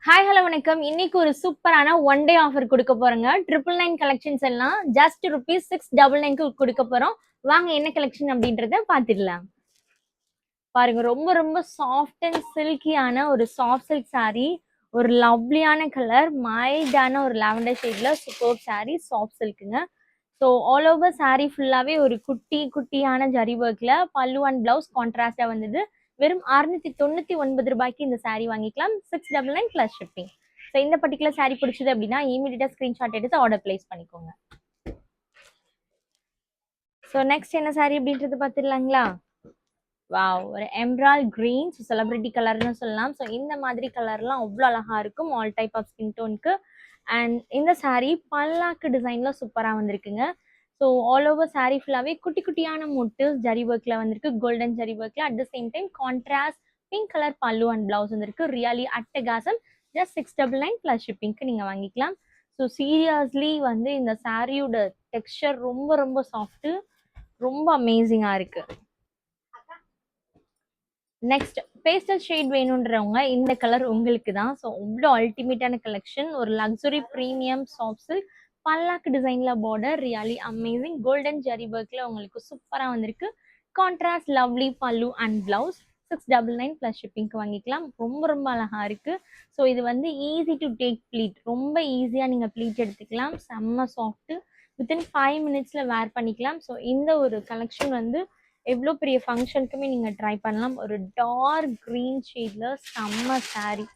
Hi hello வணக்கம். இன்னைக்கு ஒரு சூப்பரான ஒன் டே ஆஃபர் கொடுக்க போறேங்க. 999 கலெக்ஷன்ஸ் எல்லாம் ஜஸ்ட் ₹699க்கு கொடுக்க போறோம். வாங்க என்ன கலெக்ஷன் அப்படின்றத பார்த்துடலாம். பாருங்க, ரொம்ப ரொம்ப சாஃப்ட் அண்ட் சில்கியான ஒரு சாஃப்ட் சில்க் saree. ஒரு லவ்லியான கலர், மைல்டான ஒரு லாவெண்டர் ஷேட்ல சூப்பர் saree, சாஃப்ட் சில்க்குங்க. ஸோ ஆல் ஓவர் saree ஃபுல்லாவே ஒரு குட்டி குட்டியான ஜரி ஒர்க்ல பல்லு அண்ட் பிளவுஸ் கான்ட்ராஸ்டா வந்தது. வெறும் ₹699 இந்த saree வாங்கிக்கலாம். 699 பிளஸ் ஷிப்பிங். ஸோ இந்த பர்டிகுலர் saree பிடிச்சது அப்படின்னா இமீடியட்டா ஸ்கிரீன்ஷாட் எடுத்து ஆர்டர் பிளேஸ் பண்ணிக்கோங்க. ஸோ நெக்ஸ்ட் என்ன saree அப்படின்றது பார்த்துடலாங்களா? வாவ், ஒரு எம்ரால் கிரீன், செலிபிரிட்டி கலர்னு சொல்லலாம். ஸோ இந்த மாதிரி கலர்லாம் அவ்வளோ அழகா இருக்கும் ஆல் டைப் ஆஃப் ஸ்கின் டோனுக்கு. அண்ட் இந்த saree பல்லாக்கு டிசைன்ல சூப்பராக வந்திருக்குங்க. ஸோ ஆல் ஓவர் saree ஃபுல்லாகவே குட்டி குட்டியான மோட்டிவ்ஸ் ஜரி ஒர்க்ல வந்திருக்கு, கோல்டன் ஜரி ஒர்க்ல. At the same time contrast pink colour பல்லு அண்ட் பிளவுஸ் வந்திருக்கு. ரியலி அட்டகாசம். ஜஸ்ட் 699 பிளஸ் ஷிப்பிங்க்கு நீங்கள் வாங்கிக்கலாம். ஸோ சீரியஸ்லி வந்து இந்த சாரியோட டெக்ஸ்சர் ரொம்ப ரொம்ப சாஃப்ட்டு, ரொம்ப அமேசிங்காக இருக்கு. நெக்ஸ்ட் பேஸ்டல் ஷேட் வேணுன்றவங்க இந்த கலர் உங்களுக்கு தான். ஸோ அவ்வளோ அல்டிமேட்டான கலெக்ஷன். ஒரு லக்ஸுரி ப்ரீமியம் சாஃப்ட் சில்க் பல்லாக்கு டிசைன்ல border, really amazing. Golden zari ஒர்க்ல உங்களுக்கு சூப்பராக வந்திருக்கு. கான்ட்ராஸ்ட் லவ்லி பல்லு அண்ட் பிளவுஸ். 699 பிளஸ் ஷிப்பிங்க்கு வாங்கிக்கலாம். ரொம்ப ரொம்ப அழகா இருக்கு. ஸோ இது வந்து ஈஸி டு டேக் ப்ளீட், ரொம்ப ஈஸியாக நீங்கள் ப்ளீட் எடுத்துக்கலாம். செம்ம சாஃப்ட்டு, வித்தின் 5 மினிட்ஸில் வேர் பண்ணிக்கலாம். ஸோ இந்த ஒரு கலெக்ஷன் வந்து எவ்வளோ பெரிய ஃபங்க்ஷனுக்குமே நீங்கள் ட்ரை பண்ணலாம். ஒரு டார்க் க்ரீன் ஷேடில் செம்ம saree.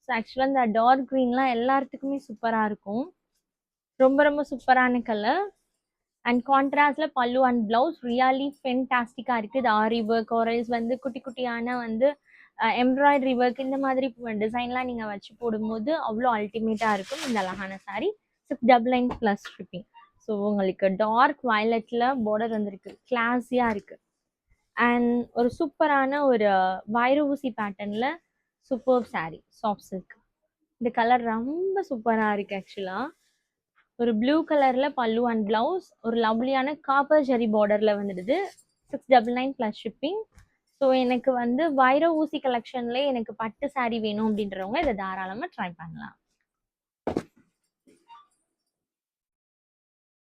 ஸோ ஆக்சுவலாக இந்த டார்க் க்ரீன்லாம் எல்லாத்துக்குமே சூப்பராக இருக்கும். ரொம்ப ரொம்ப சூப்பரான கலர். அண்ட் கான்ட்ராஸ்ட்ல பல்லு அண்ட் பிளவுஸ் ரியலி ஃபென்டாஸ்டிக்காக இருக்குது. இது ஆரி ஒர்க் ஆரல்ஸ் வந்து குட்டி குட்டியான வந்து எம்ப்ராய்டரி ஒர்க் இந்த மாதிரி டிசைன்லாம் நீங்கள் வச்சு போடும்போது அவ்வளோ அல்டிமேட்டாக இருக்கும் இந்த அழகான saree. 699 plus shipping. ஸோ உங்களுக்கு டார்க் வயலட்டில் பார்டர் வந்திருக்கு, கிளாஸியாக இருக்குது. அண்ட் ஒரு சூப்பரான ஒரு வைர ஊசி பேட்டர்ன்ல சூப்பர் saree, சாஃப்ட் சில்க். இந்த கலர் ரொம்ப சூப்பராக இருக்கு. ஆக்சுவலாக ஒரு ப்ளூ கலர்ல பல்லு அண்ட் பிளவுஸ், ஒரு லவ்லியான காப்பர் ஜெரி பார்டர்ல வந்துடுது. 699 பிளஸ் ஷிப்பிங். ஸோ எனக்கு வந்து வைர ஊசி கலெக்ஷன்ல எனக்கு பட்டு saree வேணும் அப்படின்றவங்க இதை தாராளமாக ட்ரை பண்ணலாம்.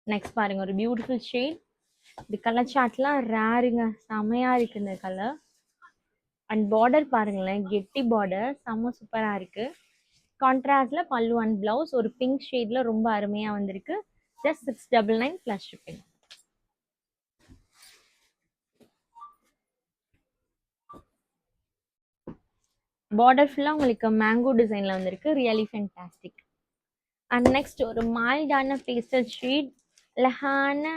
நெக்ஸ்ட் பாருங்க, ஒரு பியூட்டிஃபுல் ஷேட். இந்த கலர் சார்ட்லாம் ரேருங்க, செமையா இருக்கு இந்த கலர். அண்ட் பார்டர் பாருங்களேன், கெட்டி பார்டர், செம்ம சூப்பரா இருக்கு. கான்ட்ராஸ்ட்ல பல்லு அண்ட் பிளவுஸ் ஒரு பிங்க் ஷேட்ல ரொம்ப அருமையா வந்திருக்கு. Just 699 plus shipping. பார்டர் ஃபுல்லா உங்களுக்கு மேங்கோ டிசைன்ல வந்திருக்கு, ரியலி ஃபேன்டாஸ்டிக். அண்ட் நெக்ஸ்ட் ஒரு மைல்டான பேஸ்டல் ஷேட், அழகான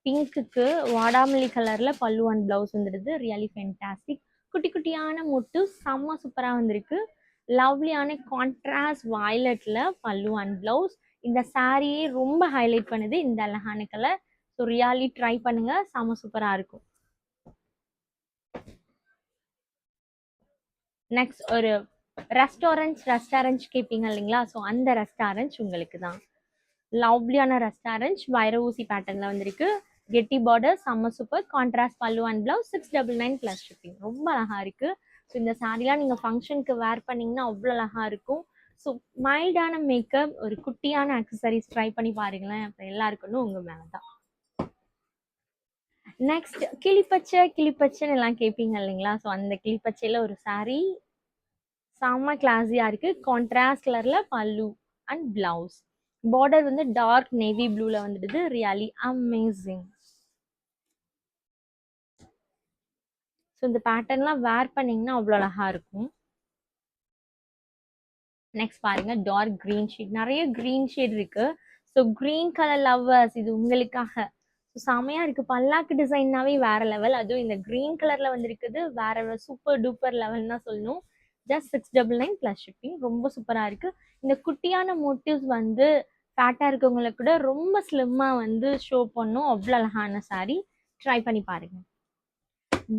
பிங்க்குக்கு வாடாமல்லி கலர்ல பல்லு அண்ட் பிளவுஸ் வந்துடுது, ரியலி ஃபேன்டாஸ்டிக். குட்டி குட்டியான முட்டு செம்ம சூப்பராக வந்திருக்கு. லவ்லியான கான்ட்ராஸ்ட் வயலட்ல பல்லு அண்ட் பிளவுஸ். இந்த சாரியே ரொம்ப ஹைலைட் பண்ணுது இந்த அழகான கலர். ஸோ ரியலி ட்ரை பண்ணுங்க, செம்ம சூப்பராக இருக்கும். நெக்ஸ்ட் ஒரு ரெஸ்டாரண்ட் கேட்பீங்க இல்லைங்களா? ஸோ அந்த ரெஸ்டாரண்ட் உங்களுக்கு தான். லவ்லியான ரெஸ்டாரண்ட் வைர ஊசி பேட்டர்ன்ல வந்திருக்கு. கெட்டி பார்டர், செம்ம சூப்பர். கான்ட்ராஸ்ட் பல்லு அண்ட் பிளவுஸ். 699 plus shipping. ரொம்ப அழகா இருக்கு. ஸோ இந்த சாரீலாம் நீங்க ஃபங்க்ஷனுக்கு வேர் பண்ணீங்கன்னா அவ்வளோ அழகா இருக்கும். ஸோ மைல்டான மேக்கப், ஒரு குட்டியான அக்சசரிஸ் ட்ரை பண்ணி பாருங்களேன். அப்புறம் எல்லாருக்கும் உங்க மேலே தான். நெக்ஸ்ட் கிளிப்பச்சைன்னு எல்லாம் கேட்பீங்க இல்லைங்களா? ஸோ அந்த கிளிப்பச்சையில ஒரு saree செம்ம கிளாஸியா இருக்கு. கான்ட்ராஸ்ட் கலர்ல பல்லு அண்ட் பிளவுஸ். பார்டர் வந்து டார்க் நேவி ப்ளூல வந்துடுது, ரியலி அமேசிங். ஸோ இந்த பேட்டர்ன்லாம் வேர் பண்ணீங்கன்னா அவ்வளோ அழகா இருக்கும். நெக்ஸ்ட் பாருங்க, டார்க் கிரீன் ஷேட். நிறைய கிரீன் ஷேட் இருக்கு. ஸோ கிரீன் கலர் லவ்வர்ஸ் இது உங்களுக்காக. ஸோ செமையா இருக்கு. பல்லாக்கு டிசைன்னாவே வேற லெவல். அதுவும் இந்த கிரீன் கலர்ல வந்திருக்குது வேற சூப்பர் டூப்பர் லெவல் தான் சொல்லணும். Just 699 plus shipping. ரொம்ப சூப்பரா இருக்கு. இந்த குட்டியான மோட்டிவ்ஸ் வந்து ஃபேட்டா இருக்கவங்களுக்கு கூட ரொம்ப ஸ்லிம்மா வந்து ஷோ பண்ணும். அவ்வளோ அழகான saree. ட்ரை பண்ணி பாருங்க.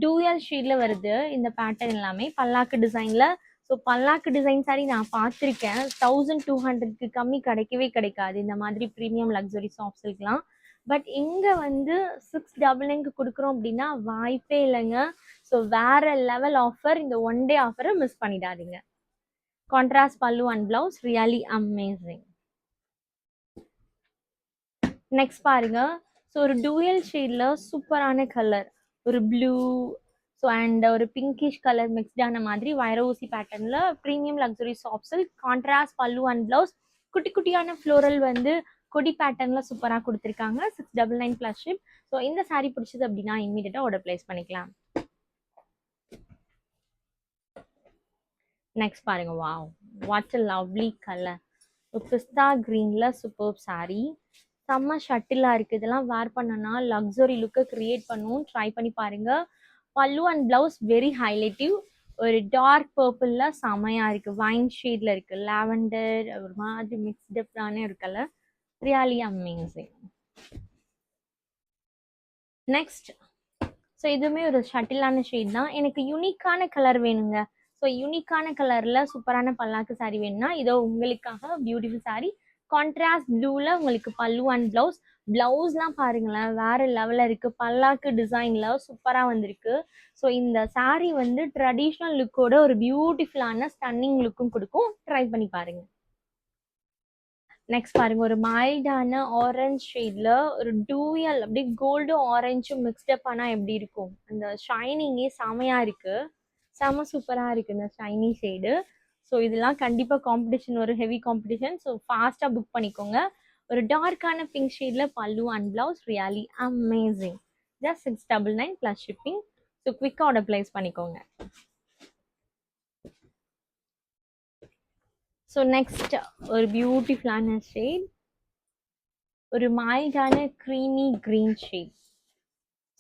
டூயல் ஷீட்ல வருது இந்த பேட்டர்ன் எல்லாமே பல்லாக்கு டிசைன்ல. ஸோ பல்லாக்கு டிசைன் saree நான் பார்த்துருக்கேன். 1200க்கு கம்மி கிடைக்கவே கிடைக்காது இந்த மாதிரி ப்ரீமியம் லக்ஸுரி சாஃப்ட் சில்க்லாம். பட் இங்க வந்து 699க்கு கொடுக்குறோம் அப்படின்னா வாய்ப்பே இல்லைங்க. ஸோ வேற லெவல் ஆஃபர். இந்த ஒன் டே ஆஃபரை மிஸ் பண்ணிடாதீங்க. கான்ட்ராஸ்ட் பல்லு and blouse, really amazing. Next பாருங்க, ஸோ ஒரு டூயல் ஷேட்ல சூப்பரான கலர், ஒரு ப்ளூ ஸோ அண்ட் ஒரு பிங்கிஷ் கலர் மிக்ஸ்டான மாதிரி வைரஊசி பேட்டர்ன்ல premium luxury soft silk, contrast பல்லு அண்ட் பிளவுஸ், குட்டி குட்டியான ஃப்ளோரல் வந்து கொடி பேட்டர்ன்ல சூப்பராக கொடுத்துருக்காங்க. 699 ப்ளஸ் ஷிப். ஸோ இந்த சாரீ பிடிச்சது அப்படின்னா இம்மீடியட்டாக ஆர்டர் பிளேஸ் பண்ணிக்கலாம். நெக்ஸ்ட் பாருங்க, wow what a lovely colour, பிஸ்தா கிரீன்ல சூப்பர் சாரீ, செம்ம ஷட்டிலாக இருக்குது. இதெல்லாம் வேர் பண்ணனா லக்ஸரி லுக்கை க்ரியேட் பண்ணும். ட்ரை பண்ணி பாருங்க. பல்லு அண்ட் பிளவுஸ் வெரி ஹைலைட்டிவ், ஒரு டார்க் பர்பிளில் செமையாக இருக்குது, வைன் ஷேடில் இருக்குது, லாவெண்டர் ஒரு மாதிரி மிக்ஸ்டான ஒரு colour, really amazing. Next, so இதுவுமே ஒரு ஷட்டிலான ஷேட் தான். எனக்கு யூனிக்கான கலர் வேணுங்க. ஸோ யூனிக்கான கலரில் சூப்பரான பல்லாக்கு சாரீ வேணும்னா இதோ உங்களுக்காக பியூட்டிஃபுல் சாரீ. கான்ட்ராஸ்ட் ப்ளூவில் உங்களுக்கு பல்லு அண்ட் பிளவுஸ், பிளவுஸ்லாம் பாருங்களேன் வேற லெவலில் இருக்குது, பல்லாக்கு டிசைனில் சூப்பராக வந்திருக்கு. ஸோ இந்த சாரீ வந்து ட்ரெடிஷ்னல் லுக்கோட ஒரு பியூட்டிஃபுல்லான ஸ்டன்னிங் லுக்கும் கொடுக்கும். ட்ரை பண்ணி பாருங்க. நெக்ஸ்ட் பாருங்க, ஒரு மைல்டான ஆரஞ்ச் ஷேட்ல ஒரு டூயல் அப்படியே கோல்டு ஆரஞ்சும் மிக்ஸ்டப் ஆனா எப்படி இருக்கும், அந்த ஷைனிங்கே செமையா இருக்கு, செம சூப்பரா இருக்கு இந்த ஷைனி ஷேடு. ஸோ இதெல்லாம் கண்டிப்பா காம்படிஷன், ஒரு ஹெவி காம்படிஷன். ஸோ ஃபாஸ்டா புக் பண்ணிக்கோங்க. ஒரு டார்க்கான பிங்க் ஷேட்ல பல்லு and blouse, really amazing. Just 699 plus shipping. So குவிக்காக ஆர்டர் பிளேஸ் பண்ணிக்கோங்க. ஸோ நெக்ஸ்ட் ஒரு பியூட்டிஃபுல்லான ஷேட், ஒரு மைல்டான creamy green shade,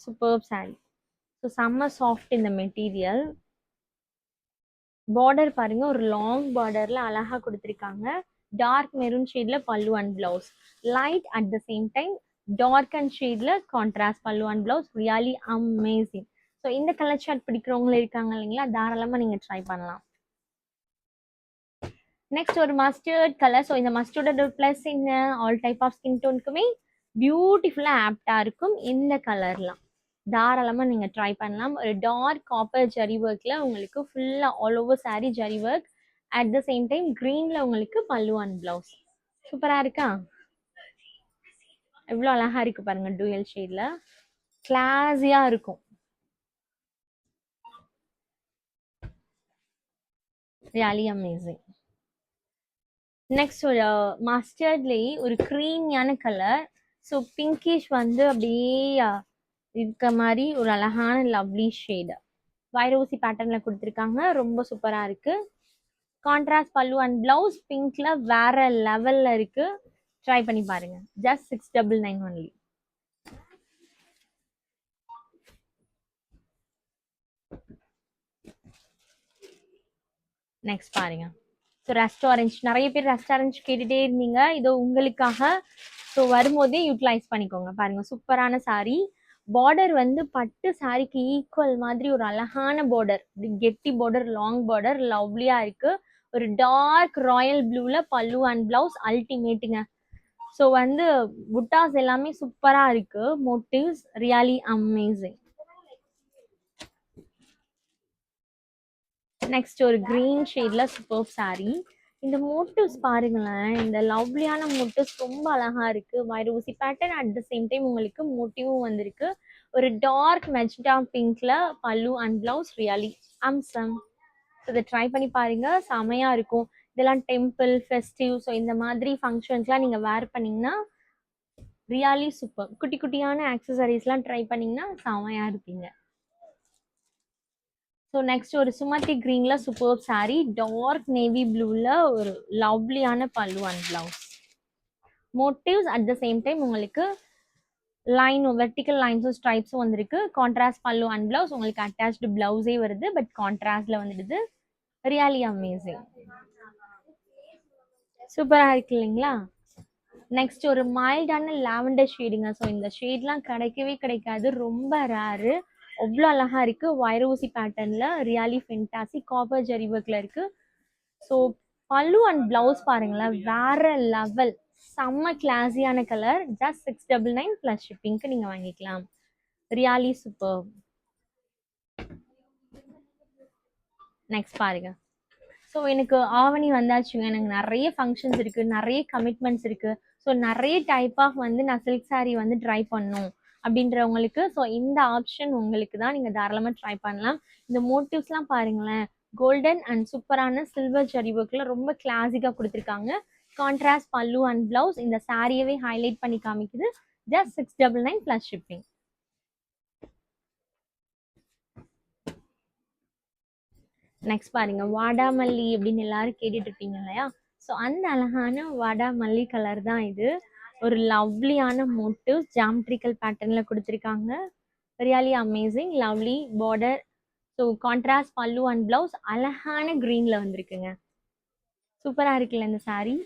super saree. So செம்ம சாஃப்ட் இந்த மெட்டீரியல். பார்டர் பாருங்க, ஒரு லாங் பார்டர்ல அழகா கொடுத்துருக்காங்க. டார்க் மெரூன் ஷேட்ல பல்லு and blouse, light at the same time dark and ஷேட்ல கான்ட்ராஸ்ட் பல்லு and blouse, really amazing. So இந்த கலர் ஷார்ட் பிடிக்கிறவங்களும் இருக்காங்க இல்லைங்களா, தாராளமா நீங்க ட்ரை பண்ணலாம். நெக்ஸ்ட் ஒரு மஸ்டர்ட் கலர். ஸோ இந்த மஸ்டர்டோட ப்ளஸ் என்ன, ஆல் டைப் ஆஃப் ஸ்கின் டோனுக்குமே பியூட்டிஃபுல்லாக ஆப்டாக இருக்கும் இந்த கலர்லாம். தாராளமாக நீங்கள் ட்ரை பண்ணலாம். ஒரு டார்க் காப்பர் ஜரி ஒர்க்கில் உங்களுக்கு ஃபுல்லாக all over sari zari work, at the same time க்ரீனில் உங்களுக்கு பல்லு அண்ட் ப்ளவுஸ். சூப்பராக இருக்கா, எவ்வளோ அழகாக இருக்குது பாருங்கள், டூயல் ஷேடில் கிளாஸியாக இருக்கும், ரியலி அமேசிங். நெக்ஸ்ட் ஒரு மஸ்டர்ட்லேயே ஒரு க்ரீமியான கலர், ஸோ பிங்கிஷ் வந்து அப்படியே இருக்க மாதிரி ஒரு அழகான லவ்லி ஷேடு, வைரூசி பேட்டர்னில் கொடுத்துருக்காங்க, ரொம்ப சூப்பராக இருக்குது. கான்ட்ராஸ்ட் பல்லு அண்ட் பிளவுஸ் பிங்க்ல வேற லெவலில் இருக்குது. ட்ரை பண்ணி பாருங்க. Just 699 only. நெக்ஸ்ட் பாருங்க, ஸோ ரெஸ்டாரண்ட், நிறைய பேர் ரெஸ்டாரண்ட் கேட்டுட்டே இருந்தீங்க, இதோ உங்களுக்காக. ஸோ வரும்போதே யூட்டிலைஸ் பண்ணிக்கோங்க. பாருங்க சூப்பரான சாரீ. பார்டர் வந்து பட்டு சாரிக்கு ஈக்குவல் மாதிரி ஒரு அழகான பார்டர், கெட்டி பார்டர், லாங் பார்டர், லவ்லியா இருக்கு. ஒரு டார்க் ராயல் ப்ளூல பல்லு அண்ட் பிளவுஸ், அல்டிமேட்டுங்க. ஸோ வந்து புட்டாஸ் எல்லாமே சூப்பரா இருக்கு, மோட்டிவ்ஸ் ரியலி அமேசிங். நெக்ஸ்ட் ஒரு கிரீன் ஷேட்ல சூப்பர் சாரீ. இந்த மோட்டிவ்ஸ் பாருங்களேன், இந்த லவ்லியான மோட்டிவ்ஸ் ரொம்ப அழகா இருக்கு, வைரூசி pattern, at the same time உங்களுக்கு மோட்டிவும் வந்திருக்கு. ஒரு டார்க் மெஜெண்டா பிங்க்ல பல்லு அண்ட் பிளவுஸ், ரியலி அம்சம். இதை ட்ரை பண்ணி பாருங்க, செமையா இருக்கும். இதெல்லாம் டெம்பிள் ஃபெஸ்டிவ், ஸோ இந்த மாதிரி ஃபங்க்ஷன்ஸ்லாம் நீங்க வேர் பண்ணீங்கன்னா ரியலி சூப்பர். குட்டி குட்டியான ஆக்சசரிஸ்லாம் ட்ரை பண்ணீங்கன்னா செமையா இருப்பீங்க. ஸோ நெக்ஸ்ட் ஒரு சுமதி கிரீன்ல சூப்பர் சாரீ, டார்க் நேவி ப்ளூல ஒரு லவ்லியான பல்லு and blouse, motifs at the same time உங்களுக்கு லைன், வெர்டிக்கல் லைன்ஸும் ஸ்ட்ரைப்ஸும் வந்திருக்கு. கான்ட்ராஸ்ட் பல்லு அண்ட் பிளவுஸ், உங்களுக்கு அட்டாச்டு பிளவுஸே வருது, பட் கான்ட்ராஸ்ட்ல வந்துடுது, ரியலி அமேசிங். சூப்பரா இருக்கு இல்லைங்களா. நெக்ஸ்ட் ஒரு மைல்டான லாவெண்டர் ஷேடுங்க. ஸோ இந்த ஷேட்லாம் கிடைக்கவே கிடைக்காது, ரொம்ப ரேரு, அவ்வளோ அழகா இருக்கு. வைரூசி பேட்டர்ன்ல ரியலி ஃபென்டாஸ்டிக், காப்பர் ஜரி ஒர்க்ல இருக்கு. ஸோ பல்லு அண்ட் பிளவுஸ் பாருங்களேன், வேற லெவல், செம்ம கிளாஸியான கலர். ஜஸ்ட் 699 ப்ளஸ் ஷிப்பிங்க்கு நீங்க வாங்கிக்கலாம். Really super. நெக்ஸ்ட் பாருங்க, ஸோ எனக்கு ஆவணி வந்தாச்சுங்க. எனக்கு நெறைய ஃபங்ஷன்ஸ் இருக்கு. நெறைய கமிட்மெண்ட்ஸ் இருக்கு. ஸோ நெறைய டைப் ஆஃப் வந்து நான் சில்க் சாரி வந்து ட்ரை பண்ணணும் அப்படின்றவங்களுக்கு ஸோ இந்த ஆப்ஷன் உங்களுக்கு தான். நீங்க தாராளமா ட்ரை பண்ணலாம். இந்த மோட்டிவ்ஸ்லாம் பாருங்களேன். கோல்டன் அண்ட் சூப்பரான சில்வர் ஜரி ஒர்க்ல ரொம்ப கிளாசிக்கா குடுத்துருக்காங்க. கான்ட்ராஸ்ட் பல்லு அண்ட் பிளவுஸ் இந்த சாரியவே ஹைலைட் பண்ணி காமிக்குது. Just 699 plus shipping. நெக்ஸ்ட் பாருங்க வாடாமல்லி அப்படின்னு எல்லாரும் கேட்டுட்டு இருப்பீங்க இல்லையா? ஸோ அந்த அழகான வாடாமல்லி கலர் தான் இது. ஒரு லவ்லியான மோட்டிவ் ஜாமெட்ரிக்கல் பேட்டர்ன்ல கொடுத்துருக்காங்க. Really amazing lovely border. So contrast பல்லு அண்ட் பிளவுஸ் அழகான க்ரீன்ல வந்திருக்குங்க. சூப்பராக இருக்குல்ல இந்த saree.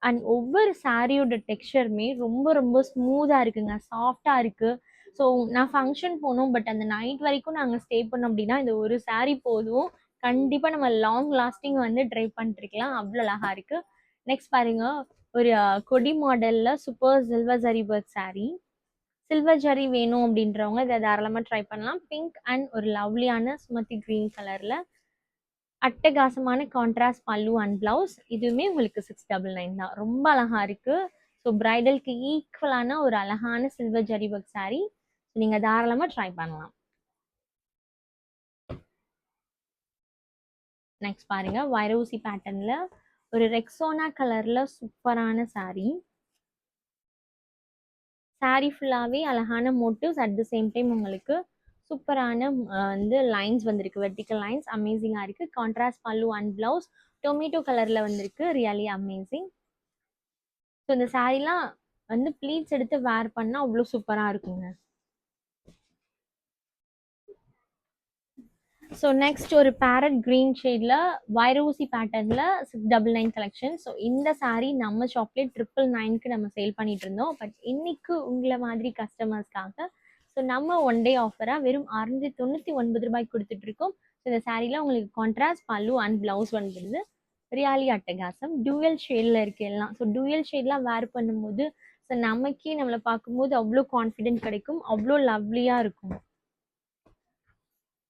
அண்ட் ஒவ்வொரு சாரியோட டெக்ஸ்சருமே ரொம்ப ரொம்ப ஸ்மூத்தாக இருக்குங்க, சாஃப்டாக இருக்குது. ஸோ நான் ஃபங்க்ஷன் போனோம், பட் அந்த நைட் வரைக்கும் நாங்கள் ஸ்டே பண்ணோம் அப்படின்னா இந்த ஒரு saree போதும். கண்டிப்பாக நம்ம லாங் லாஸ்டிங் வந்து ட்ரை பண்ணிருக்கலாம், அவ்வளோ அழகாக இருக்குது. நெக்ஸ்ட் பாருங்க ஒரு கொடி மாடலில் super silver zari work saree. Silver zari வேணும் அப்படின்றவங்க இதை தாராளமாக ட்ரை பண்ணலாம். பிங்க் அண்ட் ஒரு லவ்லியான சுமதி க்ரீன் கலரில் அட்டகாசமான கான்ட்ராஸ்ட் பல்லு அண்ட் பிளவுஸ். இதுவுமே உங்களுக்கு 699 தான். ரொம்ப அழகா இருக்கு. ஸோ பிரைடலுக்கு ஈக்குவலான ஒரு அழகான சில்வர் ஜரி ஒர்க் saree. நீங்க தாராளமா ட்ரை பண்ணலாம். நெக்ஸ்ட் பாருங்க வைரோசி பேட்டர்ன்ல ஒரு ரெக்ஸோனா கலர்ல சூப்பரான saree. saree ஃபுல்லாவே அழகான motives at the same time உங்களுக்கு சூப்பரான வந்து லைன்ஸ் வந்திருக்கு, வெர்டிக்கல் லைன்ஸ் அமேசிங்காக இருக்குது. கான்ட்ராஸ்ட் பல்லு அண்ட் பிளவுஸ் டொமேட்டோ கலரில் வந்திருக்கு. Really amazing. ஸோ இந்த சாரீலாம் வந்து ப்ளீட்ஸ் எடுத்து வேர் பண்ணால் அவ்வளோ சூப்பராக இருக்குங்க. ஸோ நெக்ஸ்ட் ஒரு பேரட் க்ரீன் ஷேடில் வைரோசி பேட்டர்னில் 699 கலெக்ஷன். ஸோ இந்த saree நம்ம சாக்லேட் 999க்கு நம்ம சேல் பண்ணிட்டு இருந்தோம். பட் இன்னைக்கு உங்களை மாதிரி கஸ்டமர்ஸ்க்காக ஸோ நம்ம ஒன் டே ஆஃபராக வெறும் 699 ரூபாய்க்கு கொடுத்துட்டு இருக்கோம். ஸோ இந்த சாரீல உங்களுக்கு கான்ட்ராஸ்ட் பல்லு அண்ட் பிளவுஸ் வந்துடுது. ரியாலி அட்டகாசம். டூயல் ஷேடில் இருக்கு எல்லாம். ஸோ டூயல் ஷேட்லாம் வேர் பண்ணும்போது ஸோ நமக்கே நம்மளை பார்க்கும்போது அவ்வளோ கான்ஃபிடென்ட் கிடைக்கும், அவ்வளோ லவ்லியாக இருக்கும்.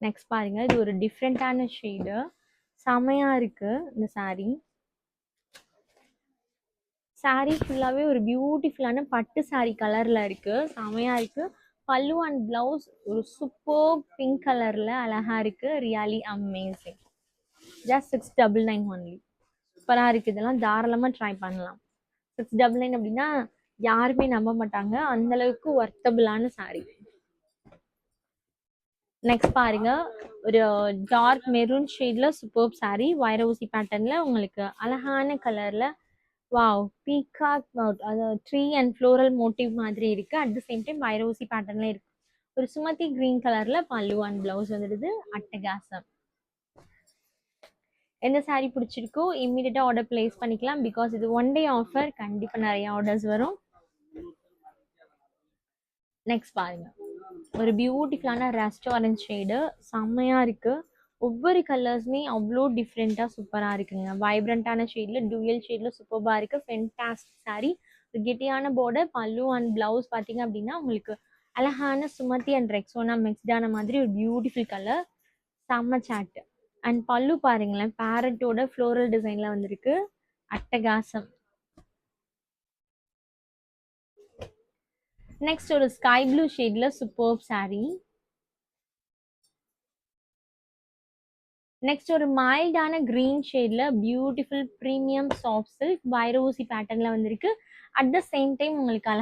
நெக்ஸ்ட் பாருங்க இது ஒரு டிஃப்ரெண்டான ஷேடு, செமையா இருக்கு இந்த saree. saree ஃபுல்லாவே ஒரு பியூட்டிஃபுல்லான பட்டு saree கலர்ல இருக்கு, செமையா இருக்கு. பல்லு அண்ட் பிளவுஸ் ஒரு சூப்பர் பிங்க் கலர்ல அழகா இருக்கு. Really amazing. Just 699 only. சூப்பரா இருக்கு. இதெல்லாம் தாராளமா ட்ரை பண்ணலாம். 699 அப்படின்னா யாருமே நம்ப மாட்டாங்க, அந்த அளவுக்கு ஒர்த்தபிளான saree. நெக்ஸ்ட் பாருங்க ஒரு டார்க் மெரூன் ஷேட்ல சூப்பர் saree வைரோசி பேட்டர்ன்ல உங்களுக்கு அழகான கலர்ல. வாவ், பீகாக் அது ட்ரீ அண்ட் ஃப்ளோரல் மோட்டிவ் மாதிரி இருக்கு. அட் த சேம் டைம் வைரோசி பேட்டர்ன்ல இருக்கு. ஒரு சுமதி கிரீன் கலர்ல பல்லு அண்ட் பிளவுஸ் வந்துடுது. அட்டகாசம். எந்த saree பிடிச்சிருக்கோ இம்மீடியட்டா ஆர்டர் பிளேஸ் பண்ணிக்கலாம். பிகாஸ் இது ஒன் டே ஆஃபர், கண்டிப்பா நிறைய ஆர்டர்ஸ் வரும். நெக்ஸ்ட் பாருங்க ஒரு பியூட்டிஃபுல்லான ரெஸ்டாரண்ட் ஷேடு, செம்மையா இருக்கு. ஒவ்வொரு கலர்ஸுமே அவ்வளோ டிஃப்ரெண்ட்டாக சூப்பராக இருக்குங்க. வைப்ரண்ட்டான ஷேடில் டூயல் ஷேடில் சூப்பராக இருக்குது. Fantastic saree. ஒரு கெட்டியான பார்டர் பல்லு அண்ட் பிளவுஸ் பார்த்தீங்க அப்படின்னா உங்களுக்கு அழகான சுமதி அண்ட் ரெக்ஸோனா மிக்ஸ்டான மாதிரி ஒரு பியூட்டிஃபுல் கலர். செம்ம சாட். அண்ட் பல்லு பாருங்களேன், பேரட்டோட ஃப்ளோரல் டிசைனில் வந்திருக்கு. அட்டகாசம். நெக்ஸ்ட் ஒரு ஸ்கை ப்ளூ ஷேட்ல சூப்பர் saree. நெக்ஸ்ட் ஒரு மைல்டான கிரீன் ஷேட்ல பியூட்டிஃபுல் ப்ரீமியம் சாஃப்ட் சில்க் வைரோசி பேட்டர்ன்ல வந்திருக்கு. அட் த சேம் டைம் உங்களுக்கு